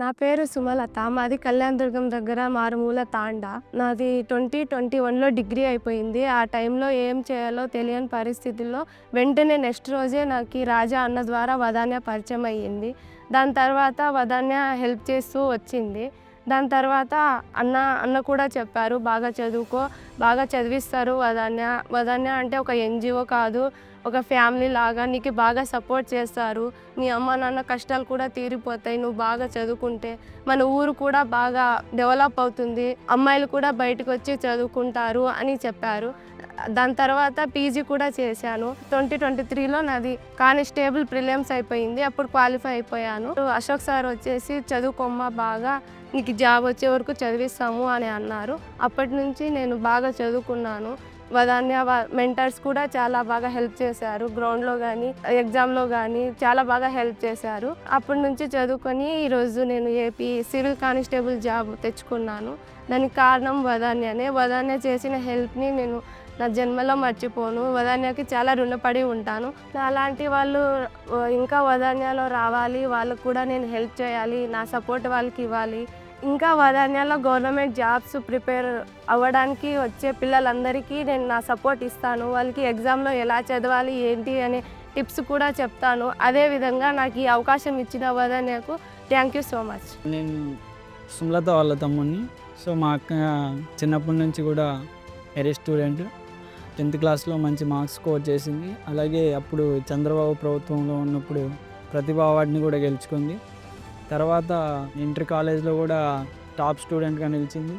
నా పేరు సుమలత. మాది కళ్యాణదుర్గం దగ్గర మారుమూల తాండా. నాది 2021లో డిగ్రీ అయిపోయింది. ఆ టైంలో ఏం చేయాలో తెలియని పరిస్థితుల్లో వెంటనే నెక్స్ట్ రోజే నాకీ రాజా అన్న ద్వారా వదాన్య పరిచయం అయ్యింది. దాని తర్వాత వదాన్య హెల్ప్ చేస్తూ వచ్చింది. దాని తర్వాత అన్న కూడా చెప్పారు, బాగా చదువుకో, బాగా చదివిస్తారు వదాన్య. వదాన్య అంటే ఒక ఎన్‌జీఓ కాదు, ఒక ఫ్యామిలీ లాగా నీకు బాగా సపోర్ట్ చేస్తారు. నీ అమ్మ నాన్న కష్టాలు కూడా తీరిపోతాయి నువ్వు బాగా చదువుకుంటే. మన ఊరు కూడా బాగా డెవలప్ అవుతుంది. అమ్మాయిలు కూడా బయటకు వచ్చి చదువుకుంటారు అని చెప్పారు. దాని తర్వాత పీజీ కూడా చేశాను. 2023లో నాది కానిస్టేబుల్ ప్రిలిమ్స్ అయిపోయింది. అప్పుడు క్వాలిఫై అయిపోయాను. అశోక్ సార్ వచ్చేసి చదువుకోమ్మా బాగా, నీకు జాబ్ వచ్చే వరకు చదివిస్తాము అని అన్నారు. అప్పటి నుంచి నేను బాగా చదువుకున్నాను. వదాన్య మెంటర్స్ కూడా చాలా బాగా హెల్ప్ చేశారు. గ్రౌండ్లో కానీ ఎగ్జామ్లో కానీ చాలా బాగా హెల్ప్ చేశారు. అప్పటి నుంచి చదువుకొని ఈరోజు నేను ఏపీ సివిల్ కానిస్టేబుల్ జాబ్ తెచ్చుకున్నాను. దానికి కారణం వదాన్యనే. వదాన్య చేసిన హెల్ప్ని నేను నా జన్మలో మర్చిపోను. వదాన్యకి చాలా రుణపడి ఉంటాను. అలాంటి వాళ్ళు ఇంకా వదాన్యలో రావాలి, వాళ్ళకు కూడా నేను హెల్ప్ చేయాలి, నా సపోర్ట్ వాళ్ళకి ఇవ్వాలి. ఇంకా వదాన్యలో గవర్నమెంట్ జాబ్స్ ప్రిపేర్ అవ్వడానికి వచ్చే పిల్లలందరికీ నేను నా సపోర్ట్ ఇస్తాను. వాళ్ళకి ఎగ్జామ్లో ఎలా చదవాలి ఏంటి అనే టిప్స్ కూడా చెప్తాను. అదేవిధంగా నాకు ఈ అవకాశం ఇచ్చిన వదాన్యకు థ్యాంక్ యూ సో మచ్. నేను సుమలత వాళ్ళ తమ్ముడిని. సో మా అక్క చిన్నప్పటి నుంచి కూడా ఎరే స్టూడెంట్. 10th క్లాస్లో మంచి మార్క్స్ స్కోర్ చేసింది. అలాగే అప్పుడు చంద్రబాబు ప్రభుత్వంలో ఉన్నప్పుడు ప్రతిభ అవార్డుని కూడా గెలుచుకుంది. తర్వాత ఇంటర్ కాలేజ్లో కూడా టాప్ స్టూడెంట్గా నిలిచింది.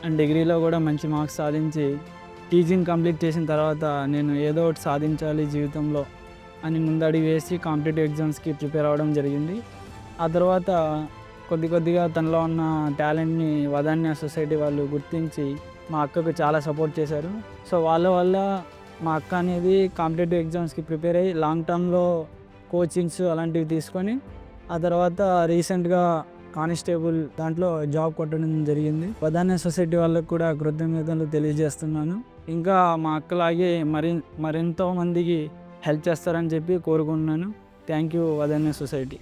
అండ్ డిగ్రీలో కూడా మంచి మార్క్స్ సాధించి టీచింగ్ కంప్లీట్ చేసిన తర్వాత నేను ఏదో ఒకటి సాధించాలి జీవితంలో అని ముందడుగు వేసి కాంపిటేటివ్ ఎగ్జామ్స్కి ప్రిపేర్ అవ్వడం జరిగింది. ఆ తర్వాత కొద్దిగా తనలో ఉన్న టాలెంట్ని వదాన్య సొసైటీ వాళ్ళు గుర్తించి మా అక్కకు చాలా సపోర్ట్ చేశారు. సో వాళ్ళ వల్ల మా అక్క అనేది కాంపిటేటివ్ ఎగ్జామ్స్కి ప్రిపేర్ అయ్యి లాంగ్ టర్మ్లో కోచింగ్స్ అలాంటివి తీసుకొని ఆ తర్వాత రీసెంట్గా కానిస్టేబుల్ దాంట్లో జాబ్ కొట్టడం జరిగింది. వదాన్య సొసైటీ వాళ్ళకు కూడా కృతజ్ఞతలు తెలియజేస్తున్నాను. ఇంకా మా అక్కలాగే మరెంతో మందికి హెల్ప్ చేస్తారని చెప్పి కోరుకుంటున్నాను. Thank you Vadanya society.